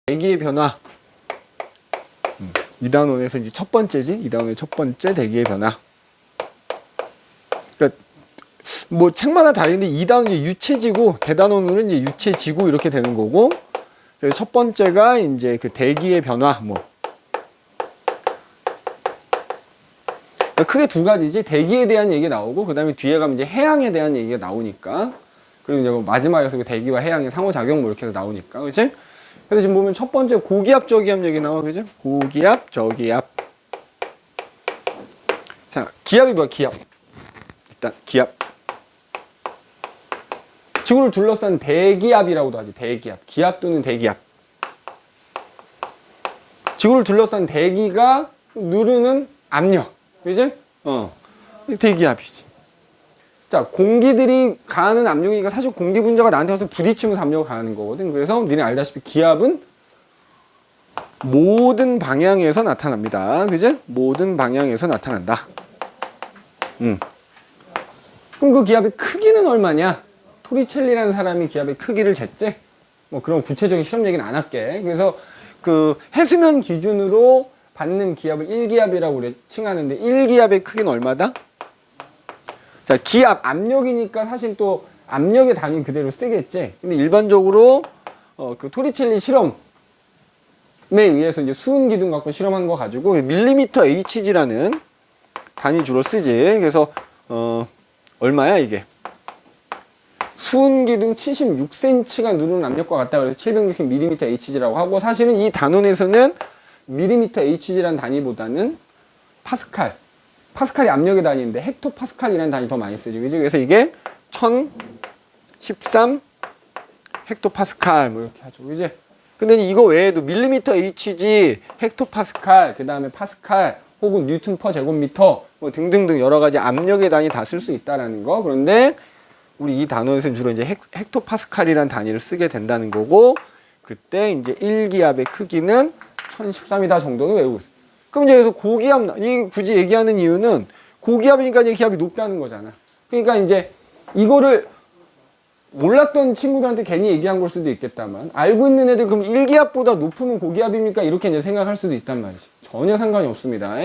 대기의 변화. 이 단원에서 이제 첫 번째지. 이 단원의 첫 번째 대기의 변화. 그러니까 뭐 책마다 다른데 이 단원 이제 유체지구, 대단원은 이제 유체지구 이렇게 되는 거고. 첫 번째가 이제 그 대기의 변화. 뭐 그러니까 크게 두 가지지. 대기에 대한 얘기 나오고 그다음에 뒤에 가면 이제 해양에 대한 얘기가 나오니까. 그리고 이제 뭐 마지막에서 그 대기와 해양의 상호작용 뭐 이렇게 해서 나오니까, 그치? 그래서 지금 보면 첫 번째 고기압, 저기압 얘기 나와, 그죠? 고기압, 저기압. 자, 기압이 뭐야, 기압. 일단, 기압. 지구를 둘러싼 대기압이라고도 하지, 대기압. 기압 또는 대기압. 지구를 둘러싼 대기가 누르는 압력. 그지? 대기압이지. 자, 공기들이 가하는 압력이니까 사실 공기 분자가 나한테 와서 부딪히면서 압력을 가하는 거거든. 그래서 니네 알다시피 기압은 모든 방향에서 나타납니다. 그지? 모든 방향에서 나타난다. 그럼 그 기압의 크기는 얼마냐? 토리첼리라는 사람이 기압의 크기를 쟀지? 뭐 그런 구체적인 실험 얘기는 안 할게. 그래서 그 해수면 기준으로 받는 기압을 1기압이라고 칭하는데 1기압의 크기는 얼마다? 자, 기압, 압력이니까 사실 또 압력의 단위 그대로 쓰겠지. 근데 일반적으로 그 토리첼리 실험에 의해서 이제 수은 기둥 갖고 실험한 거 가지고 밀리미터 Hg라는 단위 주로 쓰지. 그래서 얼마야 이게? 수은 기둥 76cm가 누르는 압력과 같다. 그래서 760mm Hg라고 하고, 사실은 이 단원에서는 밀리미터 Hg라는 단위보다는 파스칼이 압력의 단위인데 헥토파스칼이라는 단위 더 많이 쓰죠. 그지? 그래서 이게 1013 헥토파스칼 뭐 이렇게 하죠. 그지? 근데 이거 외에도 밀리미터 Hg, 헥토파스칼, 그 다음에 파스칼, 혹은 뉴턴 퍼 제곱미터 뭐 등등등 여러 가지 압력의 단위 다 쓸 수 있다라는 거. 그런데 우리 이 단원에서는 주로 이제 헥토파스칼이라는 단위를 쓰게 된다는 거고, 그때 이제 1기압의 크기는 1013이다 정도는 외우고 있어요. 그럼 이제 여기서 고기압, 이 굳이 얘기하는 이유는 고기압이니까 이제 기압이 높다는 거잖아. 그러니까 이제 이거를 몰랐던 친구들한테 괜히 얘기한 걸 수도 있겠다만, 알고 있는 애들 그럼 1기압보다 높으면 고기압입니까? 이렇게 이제 생각할 수도 있단 말이지. 전혀 상관이 없습니다.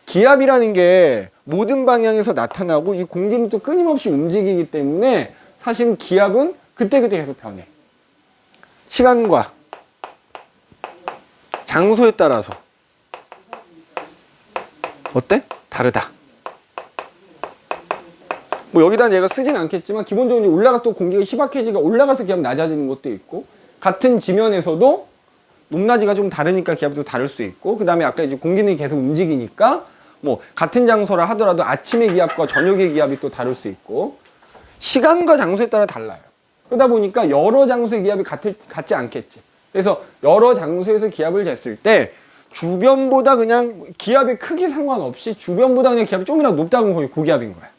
기압이라는 게 모든 방향에서 나타나고 이 공기는 또 끊임없이 움직이기 때문에 사실 기압은 그때그때 계속 변해. 시간과 장소에 따라서 어때? 다르다. 뭐 여기다 내가 쓰진 않겠지만 기본적으로 올라가서 또 공기가 희박해지가 올라가서 기압 낮아지는 것도 있고, 같은 지면에서도 높낮이가 좀 다르니까 기압도 다를 수 있고, 그 다음에 아까 이제 공기는 계속 움직이니까 뭐 같은 장소라 하더라도 아침의 기압과 저녁의 기압이 또 다를 수 있고, 시간과 장소에 따라 달라요. 그러다 보니까 여러 장소의 기압이 같지 않겠지. 그래서 여러 장소에서 기압을 쟀을 때 주변보다 그냥 기압의 크기 상관없이 주변보다 그냥 기압이 조금이라도 높다고 하면 거의 고기압인 거야.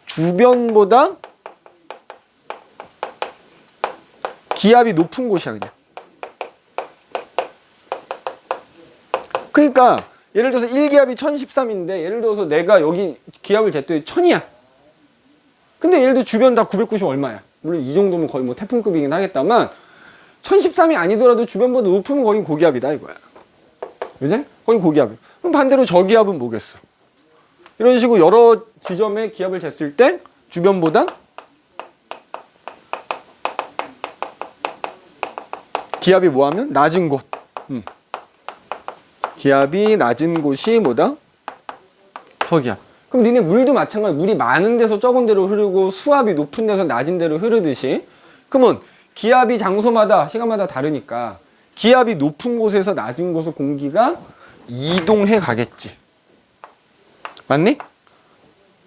주변보다 기압이 높은 곳이야 그냥. 그러니까 예를 들어서 1기압이 1013인데 예를 들어서 내가 여기 기압을 쟀더니 1000이야. 근데 예를 들어 주변 다 990 얼마야. 물론 이 정도면 거의 뭐 태풍급이긴 하겠다만 1013이 아니더라도 주변보다 높으면 거의 고기압이다 이거야. 그지? 거의 고기압이야. 그럼 반대로 저기압은 뭐겠어? 이런 식으로 여러 지점의 기압을 쟀을 때 주변보다 기압이 뭐하면? 낮은 곳. 기압이 낮은 곳이 뭐다? 저기압. 그럼 니네 물도 마찬가지야. 물이 많은 데서 적은 데로 흐르고 수압이 높은 데서 낮은 데로 흐르듯이, 그러면 기압이 장소마다 시간마다 다르니까 기압이 높은 곳에서 낮은 곳으로 공기가 이동해 가겠지. 맞니?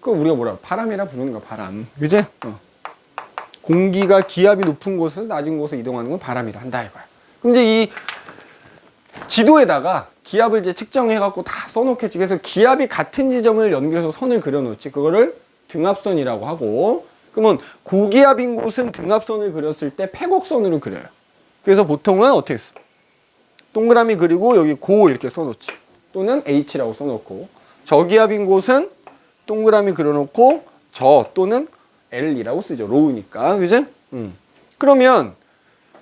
그 우리가 뭐라 바람이라 부르는 거야. 바람. 그지? 공기가 기압이 높은 곳에서 낮은 곳으로 이동하는 건 바람이라 한다 이거야. 그럼 이제 이 지도에다가 기압을 이제 측정해 갖고 다 써놓겠지. 그래서 기압이 같은 지점을 연결해서 선을 그려놓지. 그거를 등압선이라고 하고, 그러면 고기압인 곳은 등압선을 그렸을 때 패곡선으로 그려요. 그래서 보통은 어떻게 했어? 동그라미 그리고 여기 고 이렇게 써놓지. 또는 H라고 써놓고, 저기압인 곳은 동그라미 그려놓고 저 또는 L이라고 쓰죠. 로우니까. 그지? 그러면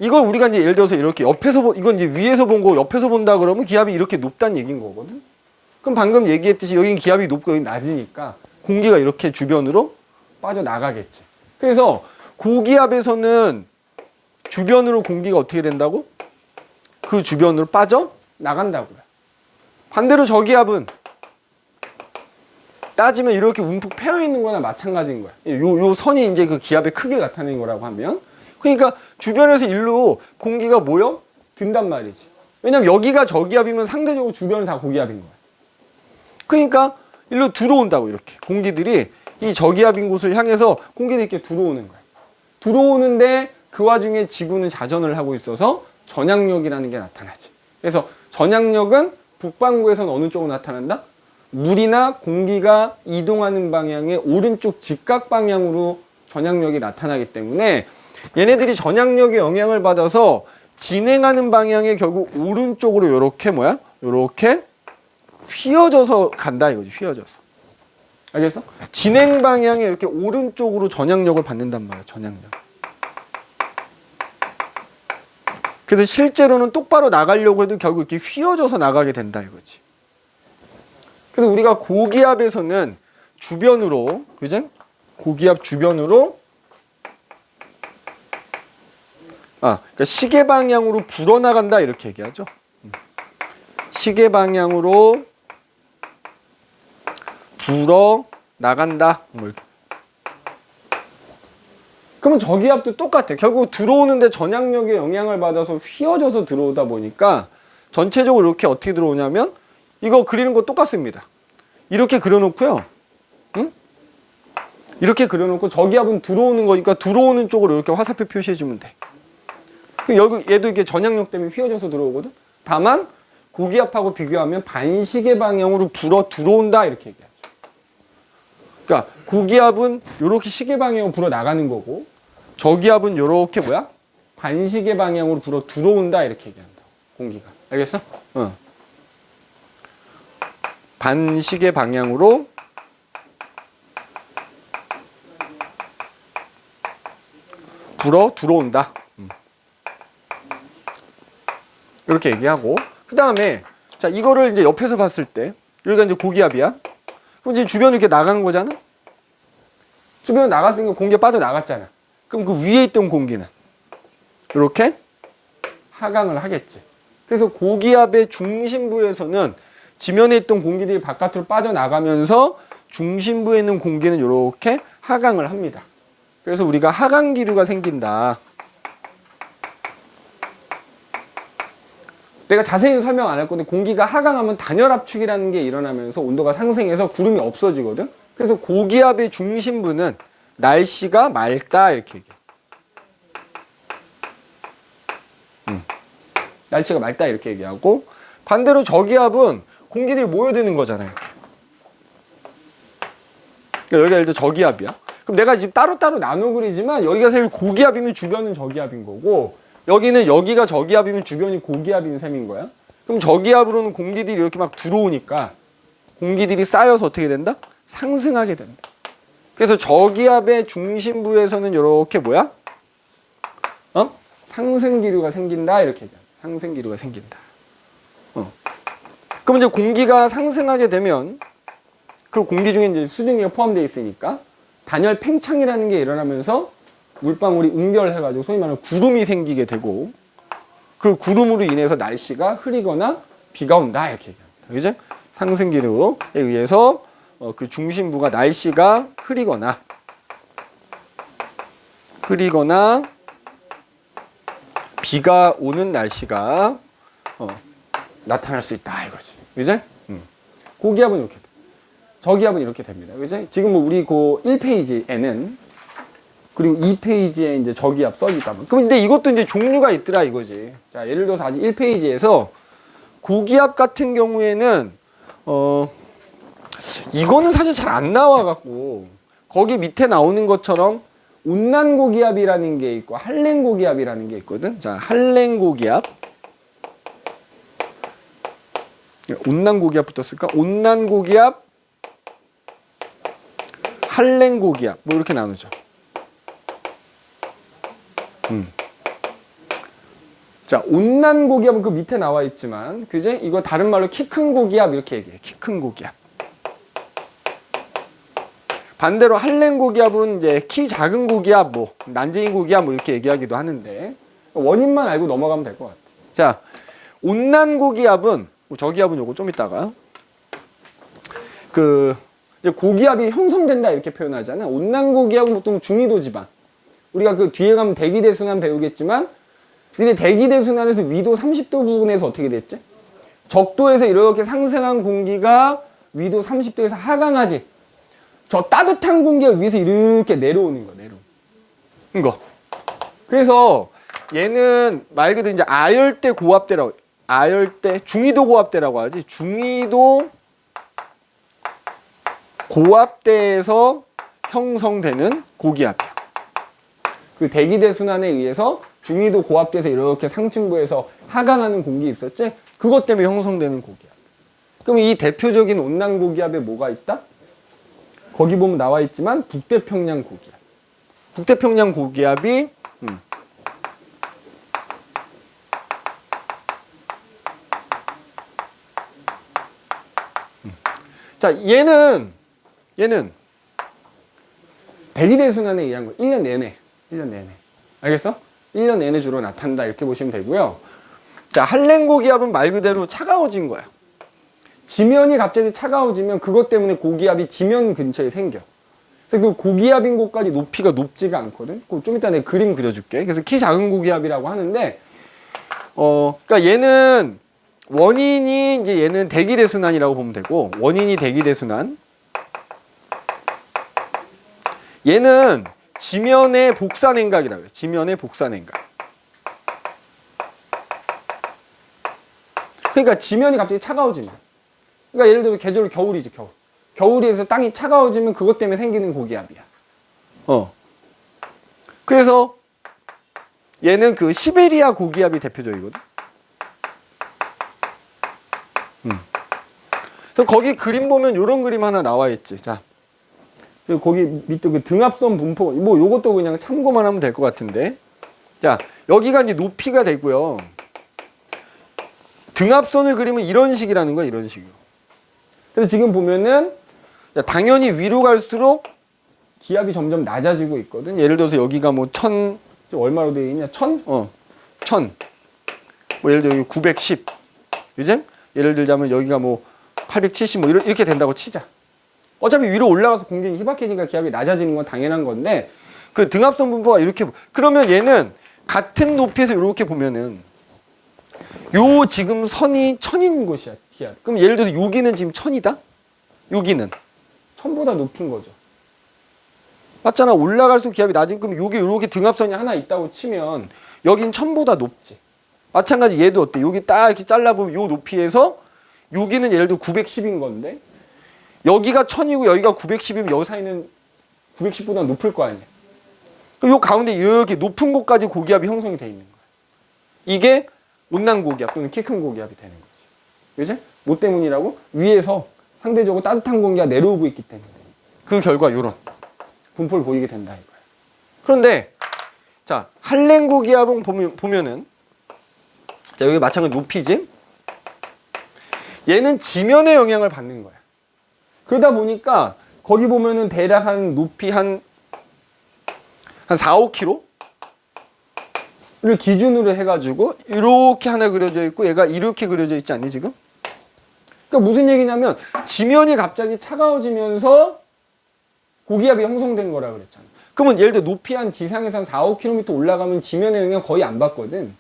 이걸 우리가 이제 예를 들어서 이렇게 옆에서 이건 이제 위에서 본 거 옆에서 본다 그러면 기압이 이렇게 높다는 얘기인 거거든. 그럼 방금 얘기했듯이 여기는 기압이 높고 여기 낮으니까 공기가 이렇게 주변으로 빠져나가겠지. 그래서 고기압에서는 주변으로 공기가 어떻게 된다고? 그 주변으로 빠져나간다고요. 반대로 저기압은 따지면 이렇게 움푹 패여 있는 거나 마찬가지인 거야. 요 선이 이제 그 기압의 크기를 나타내는 거라고 하면. 그러니까 주변에서 일로 공기가 모여 든단 말이지. 왜냐면 여기가 저기압이면 상대적으로 주변은 다 고기압인 거야. 그러니까 일로 들어온다고 이렇게. 공기들이 이 저기압인 곳을 향해서 공기들이 이렇게 들어오는 거야. 들어오는데 그 와중에 지구는 자전을 하고 있어서 전향력이라는 게 나타나지. 그래서 전향력은 북반구에서는 어느 쪽으로 나타난다? 물이나 공기가 이동하는 방향의 오른쪽 직각 방향으로 전향력이 나타나기 때문에 얘네들이 전향력의 영향을 받아서 진행하는 방향에 결국 오른쪽으로 요렇게 뭐야? 요렇게 휘어져서 간다 이거지. 휘어져서. 알겠어? 진행 방향에 이렇게 오른쪽으로 전향력을 받는단 말이야. 전향력. 그래서 실제로는 똑바로 나가려고 해도 결국 이렇게 휘어져서 나가게 된다 이거지. 그래서 우리가 고기압에서는 주변으로, 그죠? 고기압 주변으로, 그러니까 시계 방향으로 불어나간다 이렇게 얘기하죠. 시계 방향으로 불어나간다. 뭐 이렇게. 그러면 저기압도 똑같아. 결국 들어오는데 전향력의 영향을 받아서 휘어져서 들어오다 보니까 전체적으로 이렇게 어떻게 들어오냐면 이거 그리는 거 똑같습니다. 이렇게 그려놓고요. 응? 이렇게 그려놓고 저기압은 들어오는 거니까 들어오는 쪽으로 이렇게 화살표 표시해주면 돼. 얘도 이게 전향력 때문에 휘어져서 들어오거든. 다만 고기압하고 비교하면 반시계 방향으로 불어 들어온다 이렇게 얘기하죠. 그러니까 고기압은 이렇게 시계 방향으로 불어 나가는 거고 저기압은 이렇게 뭐야? 반시계 방향으로 불어 들어온다 이렇게 얘기한다. 공기가. 알겠어? 응. 반시계 방향으로 불어 들어온다. 이렇게 얘기하고 그 다음에 자 이거를 이제 옆에서 봤을 때 여기가 이제 고기압이야. 그럼 이제 주변으로 이렇게 나간 거잖아. 주변으로 나갔으니까 공기가 빠져나갔잖아. 그럼 그 위에 있던 공기는 이렇게 하강을 하겠지. 그래서 고기압의 중심부에서는 지면에 있던 공기들이 바깥으로 빠져나가면서 중심부에 있는 공기는 이렇게 하강을 합니다. 그래서 우리가 하강 기류가 생긴다. 내가 자세히 설명 안 할 건데 공기가 하강하면 단열 압축이라는 게 일어나면서 온도가 상승해서 구름이 없어지거든. 그래서 고기압의 중심부는 날씨가 맑다 이렇게 얘기해. 날씨가 맑다 이렇게 얘기하고 반대로 저기압은 공기들이 모여드는 거잖아요. 이렇게. 그러니까 여기가 예를 들어 저기압이야. 그럼 내가 지금 따로따로 나눠 그리지만 여기가 사실 고기압이면 주변은 저기압인 거고 여기는 여기가 저기압이면 주변이 고기압인 셈인 거야. 그럼 저기압으로는 공기들이 이렇게 막 들어오니까 공기들이 쌓여서 어떻게 된다? 상승하게 된다. 그래서 저기압의 중심부에서는 이렇게 뭐야? 상승 기류가 생긴다 이렇게 얘기하죠. 상승 기류가 생긴다. 그럼 이제 공기가 상승하게 되면 그 공기 중에 이제 수증기가 포함되어 있으니까 단열 팽창이라는 게 일어나면서 물방울이 응결해가지고 소위 말하는 구름이 생기게 되고 그 구름으로 인해서 날씨가 흐리거나 비가 온다 이렇게 얘기합니다. 그죠? 상승 기류에 의해서 그 중심부가 날씨가 흐리거나 비가 오는 날씨가 나타날 수 있다 이거지. 그죠? 고기압은 이렇게 돼. 저기압은 이렇게 됩니다. 그죠? 지금 뭐 우리 그 1페이지에는 그리고 2페이지에 이제 저기압 써있다. 그럼 근데 이것도 이제 종류가 있더라 이거지. 자, 예를 들어서 아직 1페이지에서 고기압 같은 경우에는 이거는 사실 잘 안 나와갖고 거기 밑에 나오는 것처럼 온난고기압이라는 게 있고 한랭고기압이라는 게 있거든. 자, 한랭고기압. 온난고기압 붙었을까? 온난고기압, 한랭고기압 뭐 이렇게 나누죠. 자, 온난 고기압은 그 밑에 나와 있지만, 그제? 이거 다른 말로 키 큰 고기압 이렇게 얘기해. 키 큰 고기압. 반대로 한랭 고기압은 이제 키 작은 고기압, 뭐 난쟁이 고기압 뭐 이렇게 얘기하기도 하는데 원인만 알고 넘어가면 될 것 같아. 자, 온난 고기압은 저기압은 요거 좀 이따가 그 이제 고기압이 형성된다 이렇게 표현하잖아. 온난 고기압은 보통 중위도 지방. 우리가 그 뒤에 가면 대기대순환 배우겠지만, 근데 대기대순환에서 위도 30도 부분에서 어떻게 됐지? 적도에서 이렇게 상승한 공기가 위도 30도에서 하강하지. 저 따뜻한 공기가 위에서 이렇게 내려오는 거, 내려오는 거. 그래서 얘는 말 그대로 이제 아열대 고압대라고, 아열대 중위도 고압대라고 하지. 중위도 고압대에서 형성되는 고기압이야. 그 대기대순환에 의해서 중위도 고압대에서 이렇게 상층부에서 하강하는 공기 있었지? 그것 때문에 형성되는 고기압. 그럼 이 대표적인 온난 고기압에 뭐가 있다? 거기 보면 나와 있지만 북태평양 고기압. 북태평양 고기압이 자, 얘는 대기대순환에 의한 거. 1년 내내. 알겠어? 1년 내내 주로 나타난다 이렇게 보시면 되고요. 자, 한랭 고기압은 말 그대로 차가워진 거야. 지면이 갑자기 차가워지면 그것 때문에 고기압이 지면 근처에 생겨. 그래서 그 고기압인 곳까지 높이가 높지가 않거든. 좀 이따 내가 그림 그려줄게. 그래서 키 작은 고기압이라고 하는데, 그러니까 얘는 원인이 이제 얘는 대기대순환이라고 보면 되고, 원인이 대기대순환. 얘는 지면의 복사냉각이라고 해요. 지면의 복사냉각. 그러니까 지면이 갑자기 차가워지면. 그러니까 예를 들어 계절 겨울이지, 겨울. 겨울에서 땅이 차가워지면 그것 때문에 생기는 고기압이야. 그래서 얘는 그 시베리아 고기압이 대표적이거든. 그래서 거기 그림 보면 이런 그림 하나 나와 있지. 자, 거기 밑에 그 등압선 분포, 뭐 요것도 그냥 참고만 하면 될 것 같은데. 자, 여기가 이제 높이가 되고요. 등압선을 그리면 이런 식이라는 거야, 이런 식으로. 그래서 지금 보면은 당연히 위로 갈수록 기압이 점점 낮아지고 있거든. 예를 들어서 여기가 뭐 1000, 얼마로 되어 있냐? 1000? 1000. 뭐 예를 들어 여기 910. 그지? 예를 들자면 여기가 뭐 870 뭐 이렇게 된다고 치자. 어차피 위로 올라가서 공기가 희박해지니까 기압이 낮아지는 건 당연한 건데, 그 등압선 분포가 이렇게, 그러면 얘는 같은 높이에서 이렇게 보면은 요 지금 선이 1000인 곳이야, 기압. 그럼 예를 들어서 여기는 지금 1000이다? 여기는 1000보다 높은 거죠. 맞잖아. 올라갈수록 기압이 낮은, 그럼 여기 이렇게 등압선이 하나 있다고 치면 여긴 1000보다 높지. 마찬가지 얘도 어때? 여기 딱 이렇게 잘라보면 요 높이에서 여기는 예를 들어 910인 건데, 여기가 1000이고 여기가 910이면 여기 사이는 910보다 높을 거 아니야. 그럼 요 가운데 이렇게 높은 곳까지 고기압이 형성이 돼 있는 거야. 이게 온난 고기압 또는 키 큰 고기압이 되는 거지. 그지? 뭐 때문이라고? 위에서 상대적으로 따뜻한 공기가 내려오고 있기 때문에. 그 결과 요런 분포를 보이게 된다 이거야. 그런데 자, 한랭 고기압은 보면은 자, 여기 마찬가지로 높이지? 얘는 지면의 영향을 받는 거야. 그러다 보니까 거기 보면은 대략 한 높이 한 4, 5km? 를 기준으로 해가지고 이렇게 하나 그려져 있고 얘가 이렇게 그려져 있지 않니 지금? 그러니까 무슨 얘기냐면 지면이 갑자기 차가워지면서 고기압이 형성된 거라 그랬잖아. 그러면 예를 들어 높이 한 지상에서 한 4, 5km 올라가면 지면의 영향 거의 안 받거든.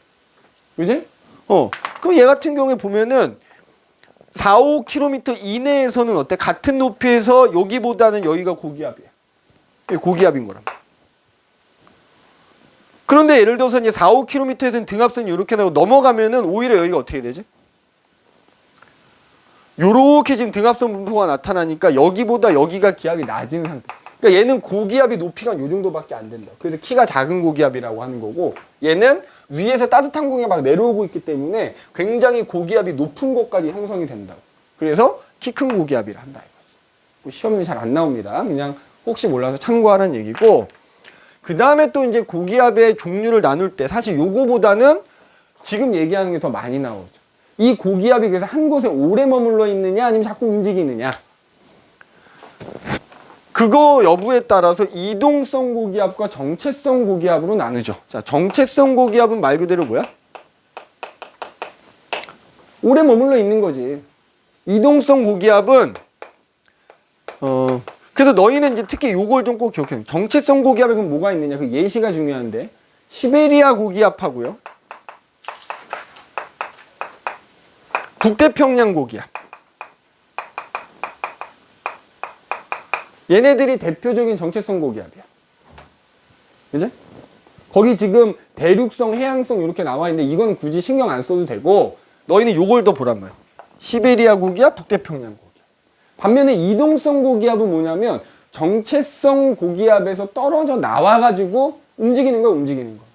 그지? 그럼 얘 같은 경우에 보면은 4, 5km 이내에서는 어때? 같은 높이에서 여기보다는 여기가 고기압이야. 이게 고기압인 거란 말이야. 그런데 예를 들어서 이제 4, 5km에서는 등압선이 이렇게 나고 넘어가면은 오히려 여기가 어떻게 되지? 요렇게 지금 등압선 분포가 나타나니까 여기보다 여기가 기압이 낮은 상태. 그러니까 얘는 고기압이 높이가 요 정도밖에 안 된다. 그래서 키가 작은 고기압이라고 하는 거고, 얘는 위에서 따뜻한 공기가 막 내려오고 있기 때문에 굉장히 고기압이 높은 곳까지 형성이 된다고. 그래서 키 큰 고기압이라 한다 이거지. 뭐 시험이 잘 안 나옵니다. 그냥 혹시 몰라서 참고하는 얘기고, 그 다음에 또 이제 고기압의 종류를 나눌 때 사실 요거보다는 지금 얘기하는 게 더 많이 나오죠. 이 고기압이 그래서 한 곳에 오래 머물러 있느냐 아니면 자꾸 움직이느냐. 그거 여부에 따라서 이동성 고기압과 정체성 고기압으로 나누죠. 자, 정체성 고기압은 말 그대로 뭐야? 오래 머물러 있는 거지. 이동성 고기압은 그래서 너희는 이제 특히 요걸 좀 꼭 기억해. 정체성 고기압에 그럼 뭐가 있느냐? 그 예시가 중요한데 시베리아 고기압하고요. 북태평양 고기압. 얘네들이 대표적인 정체성 고기압이야. 그지? 거기 지금 대륙성, 해양성 이렇게 나와 있는데 이건 굳이 신경 안 써도 되고 너희는 요걸 더 보란 말이야. 시베리아 고기압, 북태평양 고기압. 반면에 이동성 고기압은 뭐냐면 정체성 고기압에서 떨어져 나와가지고 움직이는 거야, 움직이는 거야.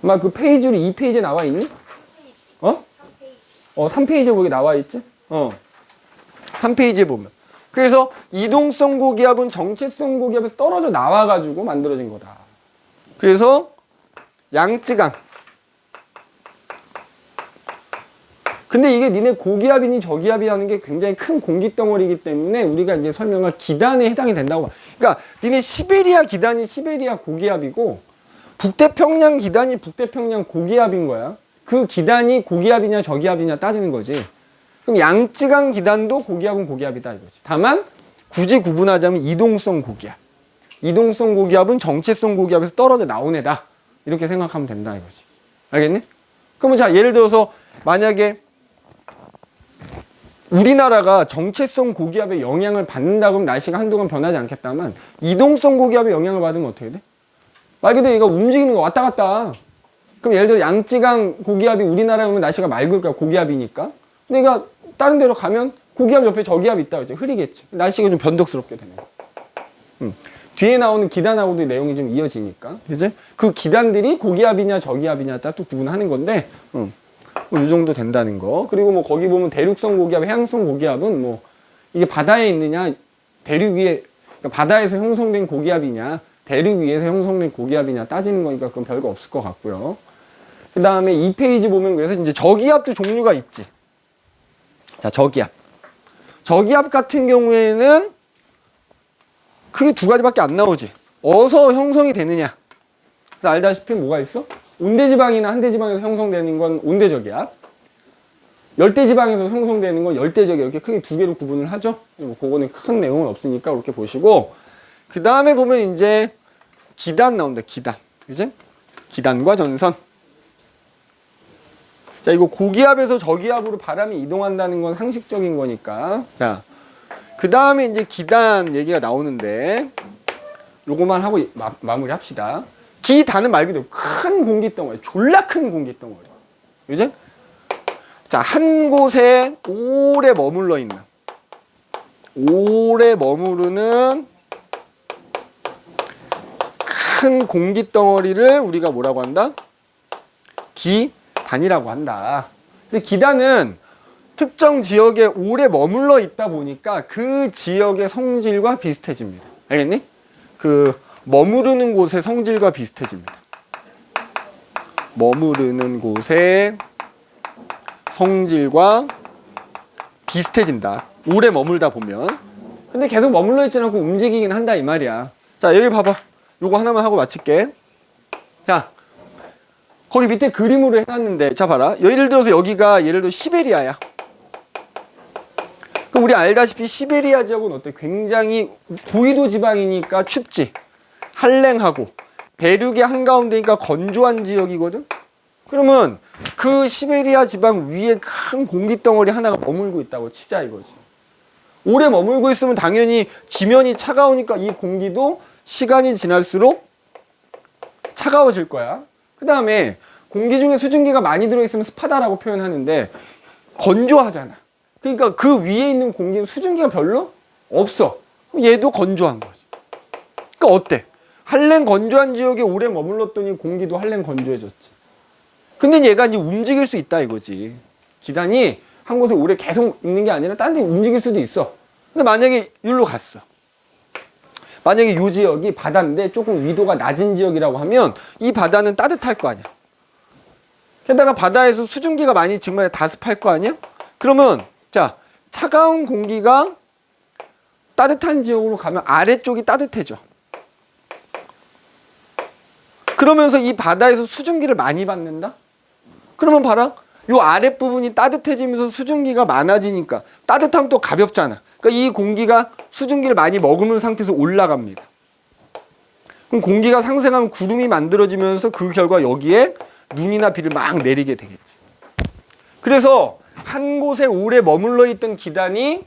막 그 페이지로 2페이지에 나와 있니? 3페이지에 거기 나와 있지? 3페이지에 보면. 그래서 이동성 고기압은 정체성 고기압에서 떨어져 나와가지고 만들어진 거다. 그래서 양쯔강. 근데 이게 니네 고기압이니 저기압이 하는 게 굉장히 큰 공기덩어리이기 때문에 우리가 이제 설명할 기단에 해당이 된다고 봐. 그러니까 니네 시베리아 기단이 시베리아 고기압이고 북태평양 기단이 북태평양 고기압인 거야. 그 기단이 고기압이냐 저기압이냐 따지는 거지. 그럼 양쯔강 기단도 고기압은 고기압이다 이거지. 다만 굳이 구분하자면 이동성 고기압. 이동성 고기압은 정체성 고기압에서 떨어져 나온 애다. 이렇게 생각하면 된다 이거지. 알겠니? 그러면 자 예를 들어서 만약에 우리나라가 정체성 고기압의 영향을 받는다 그러면 날씨가 한동안 변하지 않겠다만 이동성 고기압의 영향을 받으면 어떻게 돼? 말 그대로 얘가 움직이는 거 왔다 갔다. 그럼 예를 들어 양쯔강 고기압이 우리나라에 오면 날씨가 맑을 거야. 고기압이니까. 근데 얘가 다른 데로 가면 고기압 옆에 저기압이 있다. 이제 흐리겠지. 날씨가 좀 변덕스럽게 되는 거야. 뒤에 나오는 기단하고도 내용이 좀 이어지니까. 이제 그 기단들이 고기압이냐 저기압이냐 따라 또 구분하는 건데 이 정도 된다는 거. 그리고 뭐 거기 보면 대륙성 고기압, 해양성 고기압은 뭐 이게 바다에 있느냐 대륙 위에 그러니까 바다에서 형성된 고기압이냐 대륙 위에서 형성된 고기압이냐 따지는 거니까 그건 별거 없을 것 같고요. 그 다음에 2페이지 보면 그래서 이제 저기압도 종류가 있지. 자, 저기압. 저기압 같은 경우에는 크게 두 가지밖에 안 나오지. 어디서 형성이 되느냐. 그래서 알다시피 뭐가 있어? 온대지방이나 한대지방에서 형성되는 건 온대저기압. 열대지방에서 형성되는 건 열대저기압. 이렇게 크게 두 개로 구분을 하죠. 뭐 그거는 큰 내용은 없으니까 그렇게 보시고. 그 다음에 보면 이제 기단 나온다. 기단. 그지? 기단과 전선. 자, 이거 고기압에서 저기압으로 바람이 이동한다는 건 상식적인 거니까. 자, 그 다음에 이제 기단 얘기가 나오는데, 요거만 하고 마무리 합시다. 기단은 말 그대로 큰 공기덩어리, 졸라 큰 공기덩어리. 그지? 자, 한 곳에 오래 머물러 있는, 오래 머무르는 큰 공기덩어리를 우리가 뭐라고 한다? 기단이라고 한다. 근데 기단은 특정 지역에 오래 머물러 있다 보니까 그 지역의 성질과 비슷해집니다. 알겠니? 그 머무르는 곳의 성질과 비슷해집니다. 머무르는 곳의 성질과 비슷해진다. 오래 머물다 보면. 근데 계속 머물러 있지 않고 움직이긴 한다 이 말이야. 자, 여기 봐봐. 요거 하나만 하고 마칠게. 자, 거기 밑에 그림으로 해놨는데, 자 봐라. 예를 들어서 여기가 예를 들어 시베리아야. 그럼 우리 알다시피 시베리아 지역은 어때? 굉장히 고위도 지방이니까 춥지. 한랭하고 대륙의 한가운데니까 건조한 지역이거든. 그러면 그 시베리아 지방 위에 큰 공기덩어리 하나가 머물고 있다고 치자 이거지. 오래 머물고 있으면 당연히 지면이 차가우니까 이 공기도 시간이 지날수록 차가워질 거야. 그 다음에 공기 중에 수증기가 많이 들어있으면 습하다라고 표현하는데 건조하잖아. 그러니까 그 위에 있는 공기는 수증기가 별로 없어. 얘도 건조한 거지. 그러니까 어때? 한랭 건조한 지역에 오래 머물렀더니 공기도 한랭 건조해졌지. 근데 얘가 이제 움직일 수 있다 이거지. 기단이 한 곳에 오래 계속 있는 게 아니라 딴 데 움직일 수도 있어. 근데 만약에 여기로 갔어. 만약에 이 지역이 바다인데 조금 위도가 낮은 지역이라고 하면 이 바다는 따뜻할 거 아니야. 게다가 바다에서 수증기가 많이 증발해 다습할 거 아니야? 그러면 자, 차가운 공기가 따뜻한 지역으로 가면 아래쪽이 따뜻해져. 그러면서 이 바다에서 수증기를 많이 받는다? 그러면 봐라. 요 아랫부분이 따뜻해지면서 수증기가 많아지니까 따뜻하면 또 가볍잖아. 그러니까 이 공기가 수증기를 많이 머금은 상태에서 올라갑니다. 그럼 공기가 상승하면 구름이 만들어지면서 그 결과 여기에 눈이나 비를 막 내리게 되겠지. 그래서 한 곳에 오래 머물러 있던 기단이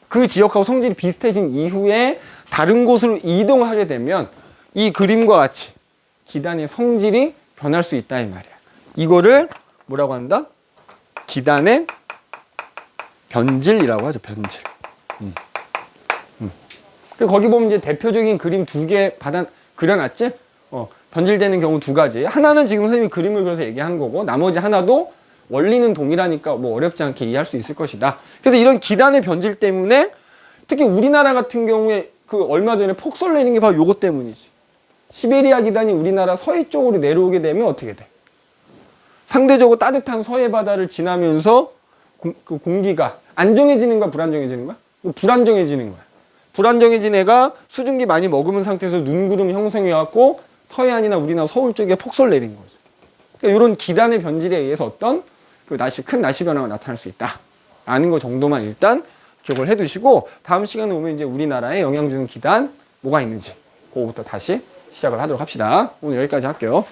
그 지역하고 성질이 비슷해진 이후에 다른 곳으로 이동하게 되면 이 그림과 같이 기단의 성질이 변할 수 있다 이 말이야. 이거를 뭐라고 한다? 기단의 변질이라고 하죠. 변질. 거기 보면 이제 대표적인 그림 두 개 그려놨지? 변질되는 경우 두 가지. 하나는 지금 선생님이 그림을 그려서 얘기한 거고, 나머지 하나도 원리는 동일하니까 뭐 어렵지 않게 이해할 수 있을 것이다. 그래서 이런 기단의 변질 때문에 특히 우리나라 같은 경우에 그 얼마 전에 폭설 내린 게 바로 요것 때문이지. 시베리아 기단이 우리나라 서해 쪽으로 내려오게 되면 어떻게 돼? 상대적으로 따뜻한 서해 바다를 지나면서 그 공기가 안정해지는 거야, 불안정해지는 거야? 불안정해지는 거야. 불안정해진 애가 수증기 많이 머금은 상태에서 눈구름 형성해갖고 서해안이나 우리나라 서울 쪽에 폭설 내린 거죠. 그러니까 이런 기단의 변질에 의해서 어떤 그 큰 날씨 변화가 나타날 수 있다. 라는 거 정도만 일단 기억을 해두시고, 다음 시간에 오면 이제 우리나라에 영향 주는 기단 뭐가 있는지 그거부터 다시 시작을 하도록 합시다. 오늘 여기까지 할게요.